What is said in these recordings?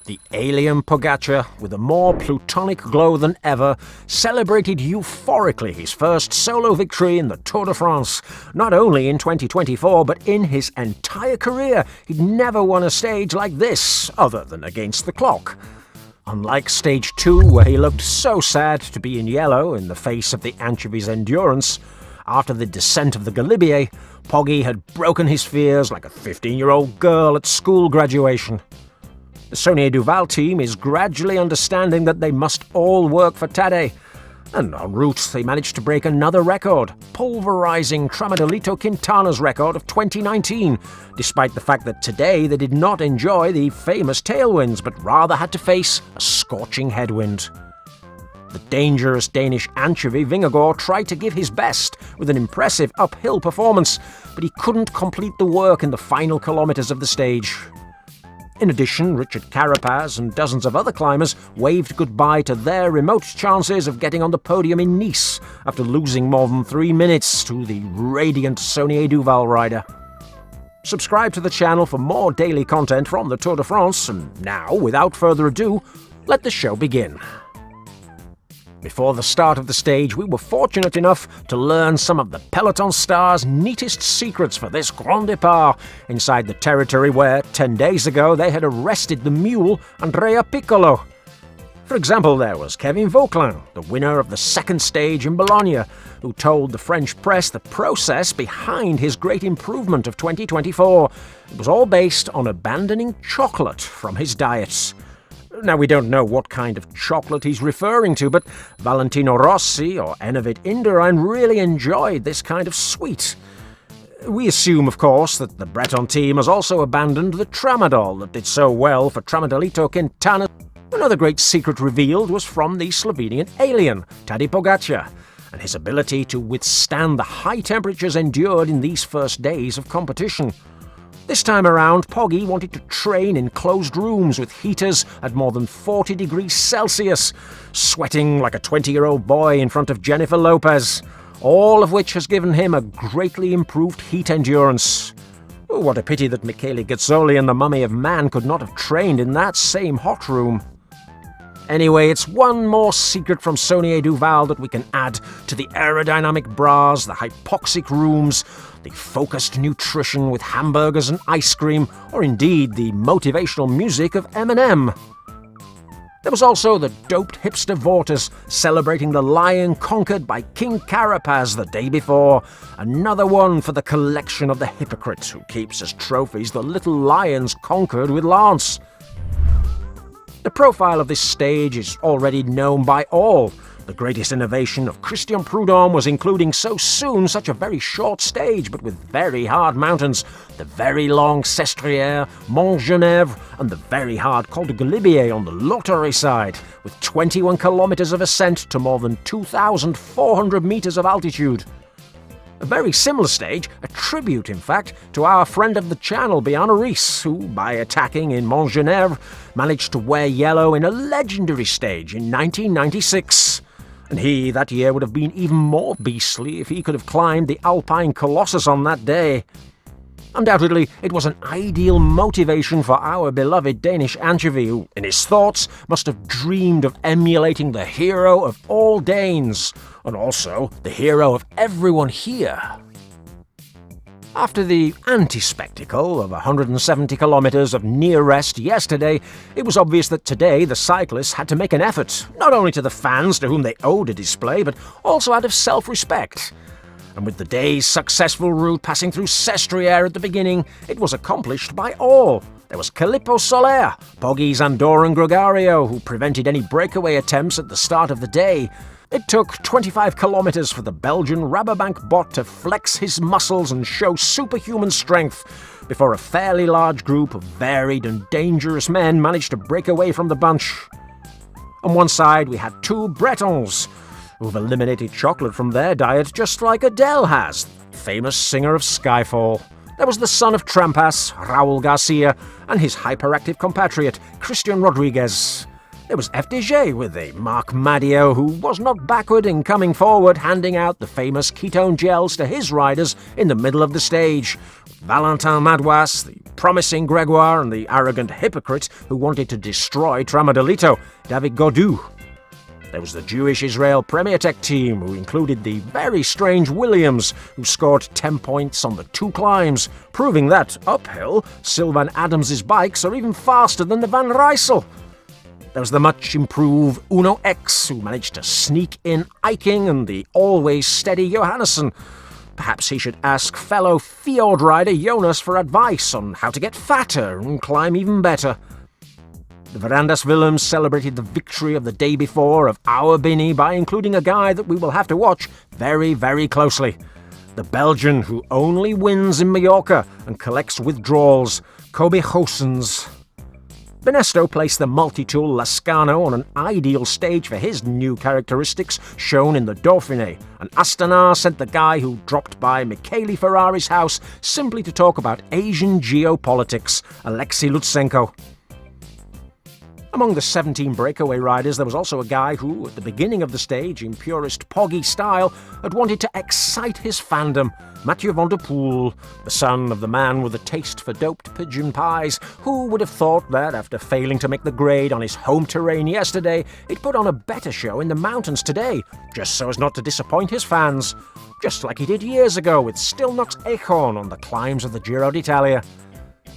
The alien Pogačar, with a more plutonic glow than ever, celebrated euphorically his first solo victory in the Tour de France. Not only in 2024, but in his entire career, he'd never won a stage like this, other than against the clock. Unlike Stage 2, where he looked so sad to be in yellow in the face of the Anchovies' endurance, after the descent of the Galibier, Pogi had broken his fears like a 15-year-old girl at school graduation. The Sonia Duval team is gradually understanding that they must all work for Tadej, and en route they managed to break another record, pulverizing Tramadolito Quintana's record of 2019, despite the fact that today they did not enjoy the famous tailwinds, but rather had to face a scorching headwind. The dangerous Danish anchovy Vingegaard tried to give his best with an impressive uphill performance, but he couldn't complete the work in the final kilometres of the stage. In addition, Richard Carapaz and dozens of other climbers waved goodbye to their remote chances of getting on the podium in Nice after losing more than 3 minutes to the radiant Sonia Duval rider. Subscribe to the channel for more daily content from the Tour de France, and now, without further ado, let the show begin. Before the start of the stage, we were fortunate enough to learn some of the peloton stars' neatest secrets for this Grand Départ, inside the territory where, 10 days ago, they had arrested the mule Andrea Piccolo. For example, there was Kevin Vauquelin, the winner of the second stage in Bologna, who told the French press the process behind his great improvement of 2024. It was all based on abandoning chocolate from his diets. Now, we don't know what kind of chocolate he's referring to, but Valentino Rossi or Enevid Indurain really enjoyed this kind of sweet. We assume, of course, that the Breton team has also abandoned the tramadol that did so well for Tramadolito Quintana. Another great secret revealed was from the Slovenian alien, Tadej Pogacar, and his ability to withstand the high temperatures endured in these first days of competition. This time around, Pogi wanted to train in closed rooms with heaters at more than 40 degrees Celsius, sweating like a 20-year-old boy in front of Jennifer Lopez, all of which has given him a greatly improved heat endurance. Oh, what a pity that Michele Gazzoli and the Mummy of Man could not have trained in that same hot room. Anyway, it's one more secret from Sonia Duval that we can add to the aerodynamic bras, the hypoxic rooms, the focused nutrition with hamburgers and ice cream, or indeed the motivational music of Eminem. There was also the doped hipster Vortis celebrating the lion conquered by King Carapaz the day before, another one for the collection of the hypocrite who keeps as trophies the little lions conquered with Lance. The profile of this stage is already known by all. The greatest innovation of Christian Prudhomme was including so soon such a very short stage, but with very hard mountains, the very long Sestriere, Mont Genèvre, and the very hard Col du Galibier on the Lottery side, with 21 kilometres of ascent to more than 2,400 metres of altitude. A very similar stage, a tribute in fact, to our friend of the channel Bjarne Riis, who, by attacking in Mont Genèvre, managed to wear yellow in a legendary stage in 1996. And he, that year, would have been even more beastly if he could have climbed the Alpine Colossus on that day. Undoubtedly, it was an ideal motivation for our beloved Danish anchovy, who, in his thoughts, must have dreamed of emulating the hero of all Danes, and also the hero of everyone here. After the anti-spectacle of 170 kilometres of near rest yesterday, it was obvious that today the cyclists had to make an effort, not only to the fans to whom they owed a display, but also out of self-respect. And with the day's successful route passing through Sestriere at the beginning, it was accomplished by all. There was Filippo Soler, Pogi's Andorran Gregario, who prevented any breakaway attempts at the start of the day. It took 25 kilometres for the Belgian Rabobank bot to flex his muscles and show superhuman strength, before a fairly large group of varied and dangerous men managed to break away from the bunch. On one side we had two Bretons, who've eliminated chocolate from their diet just like Adele has, famous singer of Skyfall. There was the son of Trampas, Raul Garcia, and his hyperactive compatriot, Christian Rodriguez. There was FDJ with a Marc Matteo who was not backward in coming forward, handing out the famous ketone gels to his riders in the middle of the stage. Valentin Madouas, the promising Gregoire, and the arrogant hypocrite who wanted to destroy Tramadelito, David Gaudu. There was the Jewish Israel Premier Tech team, who included the very strange Williams, who scored 10 points on the 2 climbs, proving that, uphill, Sylvan Adams's bikes are even faster than the Van Rijssel. There was the much improved Uno X, who managed to sneak in Eiking, and the always steady Johannesson. Perhaps he should ask fellow Fjord rider Jonas for advice on how to get fatter and climb even better. The Verandas Willems celebrated the victory of the day before of our Bini by including a guy that we will have to watch very, very closely. The Belgian who only wins in Mallorca and collects withdrawals, Kobe Goossens. Benesto placed the multi-tool Lascano on an ideal stage for his new characteristics shown in the Dauphiné, and Astana sent the guy who dropped by Michele Ferrari's house simply to talk about Asian geopolitics, Alexei Lutsenko. Among the 17 breakaway riders, there was also a guy who, at the beginning of the stage, in purest Pogi style, had wanted to excite his fandom, Mathieu van der Poel, the son of the man with a taste for doped pigeon pies, who would have thought that, after failing to make the grade on his home terrain yesterday, he'd put on a better show in the mountains today, just so as not to disappoint his fans, just like he did years ago with Stilnox Echon on the climbs of the Giro d'Italia.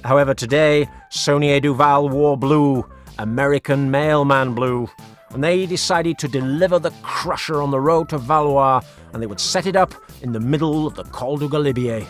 However, today, Saunier Duval wore blue, American mailman blue, and they decided to deliver the crusher on the road to Valois, and they would set it up in the middle of the Col du Galibier.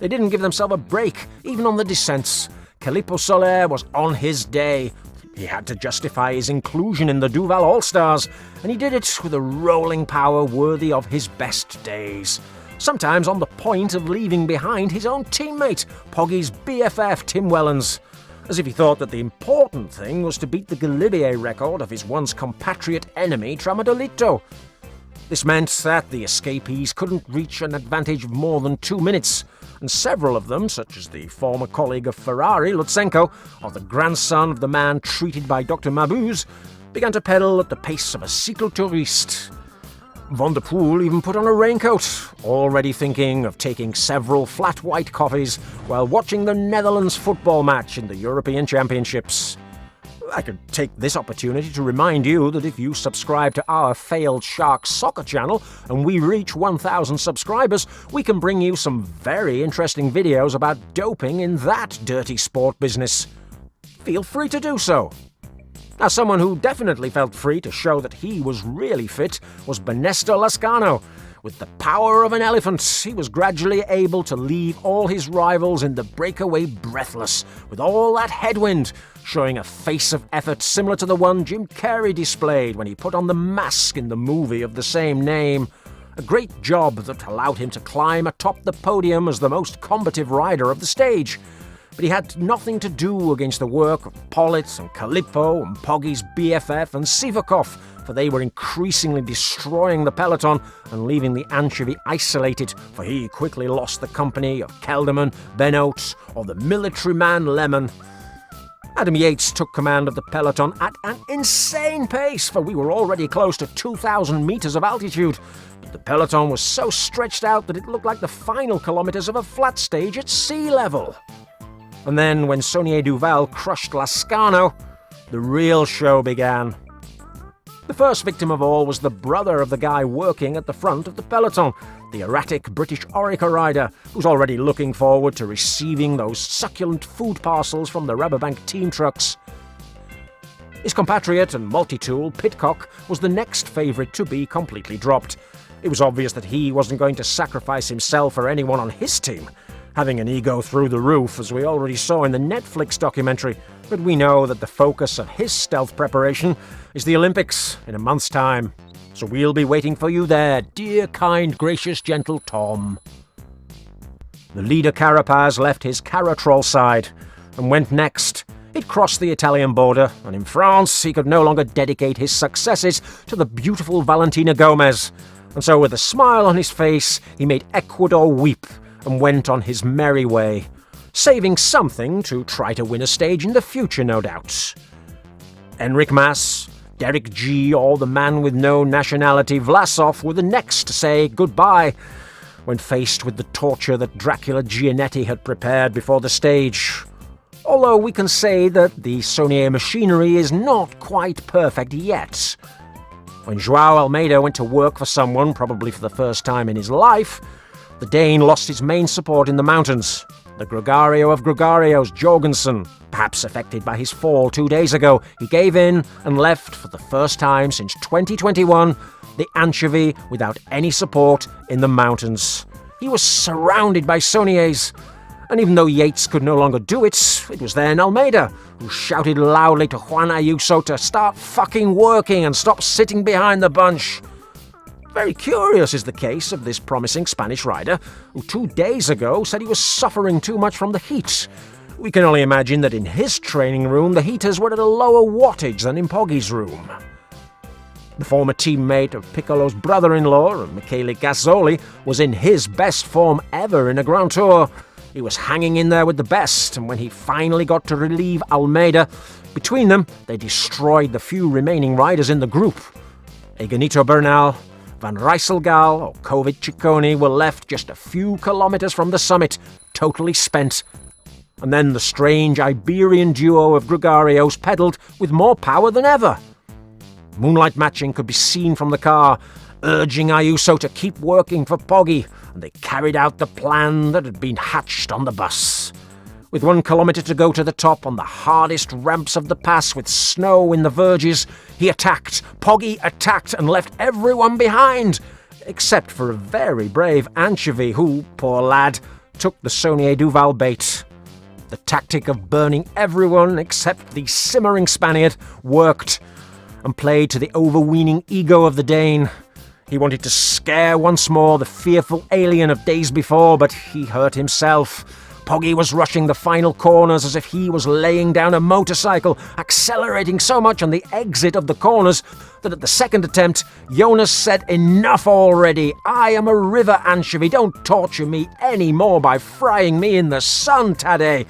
They didn't give themselves a break, even on the descents. Marc Soler was on his day. He had to justify his inclusion in the Duval All-Stars, and he did it with a rolling power worthy of his best days. Sometimes on the point of leaving behind his own teammate, Pogi's BFF Tim Wellens, as if he thought that the important thing was to beat the Galibier record of his once compatriot enemy Tramadelito. This meant that the escapees couldn't reach an advantage of more than 2 minutes, and several of them, such as the former colleague of Ferrari, Lutsenko, or the grandson of the man treated by Dr. Mabuse, began to pedal at the pace of a cyclotouriste. Van der Poel even put on a raincoat, already thinking of taking several flat white coffees while watching the Netherlands football match in the European Championships. I could take this opportunity to remind you that if you subscribe to our Failed Sharks soccer channel and we reach 1,000 subscribers, we can bring you some very interesting videos about doping in that dirty sport business. Feel free to do so. Now, someone who definitely felt free to show that he was really fit was Ernesto Lascano. With the power of an elephant, he was gradually able to leave all his rivals in the breakaway breathless, with all that headwind, showing a face of effort similar to the one Jim Carrey displayed when he put on the mask in the movie of the same name. A great job that allowed him to climb atop the podium as the most combative rider of the stage. But he had nothing to do against the work of Pollitt and Calippo and Pogi's BFF and Sivakov, for they were increasingly destroying the peloton and leaving the anchovy isolated, for he quickly lost the company of Kelderman, Ben Oates, or the military man Lemon. Adam Yates took command of the peloton at an insane pace, for we were already close to 2,000 meters of altitude. But the peloton was so stretched out that it looked like the final kilometers of a flat stage at sea level. And then, when Saunier Duval crushed Lascano, the real show began. The first victim of all was the brother of the guy working at the front of the peloton, the erratic British Orica rider, who's already looking forward to receiving those succulent food parcels from the Rabobank team trucks. His compatriot and multi-tool, Pidcock, was the next favourite to be completely dropped. It was obvious that he wasn't going to sacrifice himself or anyone on his team, having an ego through the roof, as we already saw in the Netflix documentary, but we know that the focus of his stealth preparation is the Olympics in a month's time. So we'll be waiting for you there, dear, kind, gracious, gentle Tom. The leader Carapaz left his Caratrol side and went next. He'd crossed the Italian border, and in France he could no longer dedicate his successes to the beautiful Valentina Gomez. And so with a smile on his face, he made Ecuador weep and went on his merry way, saving something to try to win a stage in the future, no doubt. Enric Mas, Derek G, or the man with no nationality, Vlasov, were the next to say goodbye when faced with the torture that Dracula Gianetti had prepared before the stage. Although we can say that the Saunier machinery is not quite perfect yet. When Joao Almeida went to work for someone, probably for the first time in his life, the Dane lost his main support in the mountains. The Gregario of Gregarios, Jorgenson, perhaps affected by his fall 2 days ago, he gave in and left for the first time since 2021, the Anchovy without any support in the mountains. He was surrounded by Sauniers, and even though Yates could no longer do it, it was then Almeida who shouted loudly to Juan Ayuso to start fucking working and stop sitting behind the bunch. Very curious is the case of this promising Spanish rider, who 2 days ago said he was suffering too much from the heat. We can only imagine that in his training room the heaters were at a lower wattage than in Pogi's room. The former teammate of Piccolo's brother-in-law, Michele Gazzoli, was in his best form ever in a Grand Tour. He was hanging in there with the best, and when he finally got to relieve Almeida, between them they destroyed the few remaining riders in the group. Eganito Bernal, Van Rijsselgal or Covid Ciccone were left just a few kilometres from the summit, totally spent. And then the strange Iberian duo of Gregarios pedalled with more power than ever. Moonlight matching could be seen from the car, urging Ayuso to keep working for Pogi, and they carried out the plan that had been hatched on the bus. With 1 kilometre to go to the top on the hardest ramps of the pass with snow in the verges, he attacked, Pogi attacked and left everyone behind, except for a very brave Anchovy who, poor lad, took the Saunier Duval bait. The tactic of burning everyone except the simmering Spaniard worked and played to the overweening ego of the Dane. He wanted to scare once more the fearful alien of days before, but he hurt himself. Pogi was rushing the final corners as if he was laying down a motorcycle, accelerating so much on the exit of the corners that at the second attempt, Jonas said, "Enough already! I am a river anchovy, don't torture me any more by frying me in the sun, Tadej!"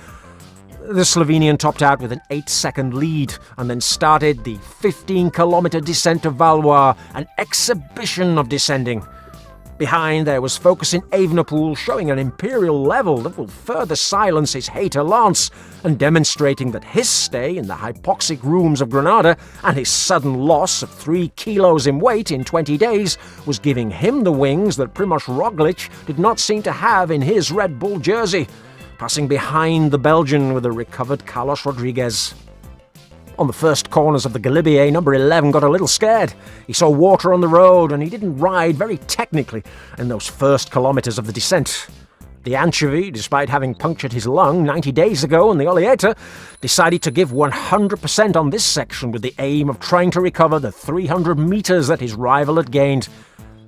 The Slovenian topped out with an 8-second lead and then started the 15-kilometre descent to Valois, an exhibition of descending. Behind there was focusing Evenepoel, showing an imperial level that will further silence his hater Lance, and demonstrating that his stay in the hypoxic rooms of Granada and his sudden loss of 3 kilos in weight in 20 days was giving him the wings that Primož Roglic did not seem to have in his Red Bull jersey, passing behind the Belgian with a recovered Carlos Rodriguez. On the first corners of the Galibier, number 11 got a little scared. He saw water on the road and he didn't ride very technically in those first kilometres of the descent. The Anchovy, despite having punctured his lung 90 days ago in the Oleator, decided to give 100% on this section with the aim of trying to recover the 300 metres that his rival had gained.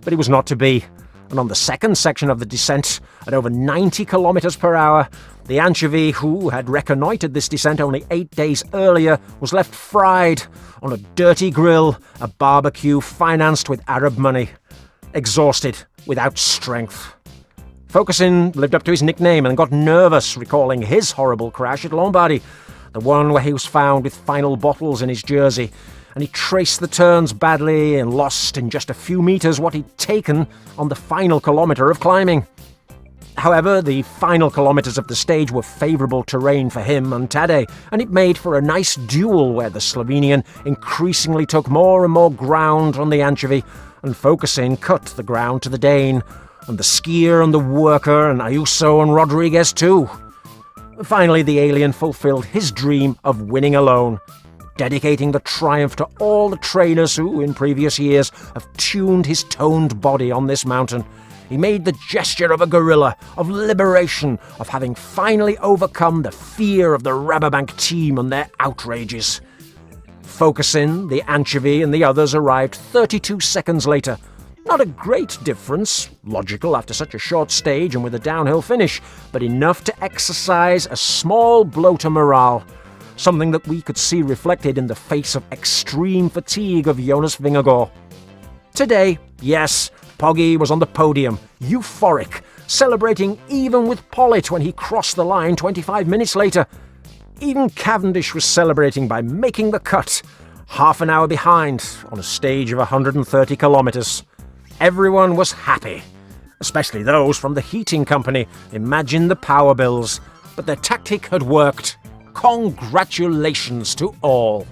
But it was not to be. And on the second section of the descent, at over 90 kilometres per hour, the Anchovy, who had reconnoitred this descent only 8 days earlier, was left fried on a dirty grill, a barbecue financed with Arab money, exhausted, without strength. Focusing lived up to his nickname and got nervous, recalling his horrible crash at Lombardy, the one where he was found with final bottles in his jersey, and he traced the turns badly and lost in just a few metres what he'd taken on the final kilometre of climbing. However, the final kilometres of the stage were favourable terrain for him and Tadej, and it made for a nice duel where the Slovenian increasingly took more and more ground on the Anchovy, and focusing cut the ground to the Dane, and the skier and the worker, and Ayuso and Rodriguez too. Finally, the alien fulfilled his dream of winning alone, dedicating the triumph to all the trainers who, in previous years, have tuned his toned body on this mountain. He made the gesture of a gorilla, of liberation, of having finally overcome the fear of the Rabobank team and their outrages. Focusing, the Anchovy and the others arrived 32 seconds later. Not a great difference, logical after such a short stage and with a downhill finish, but enough to exercise a small blow to morale. Something that we could see reflected in the face of extreme fatigue of Jonas Vingegaard. Today, yes, Pogi was on the podium, euphoric, celebrating even with Pollitt when he crossed the line 25 minutes later. Even Cavendish was celebrating by making the cut, half an hour behind on a stage of 130 kilometres. Everyone was happy, especially those from the heating company. Imagine the power bills, but their tactic had worked. Congratulations to all.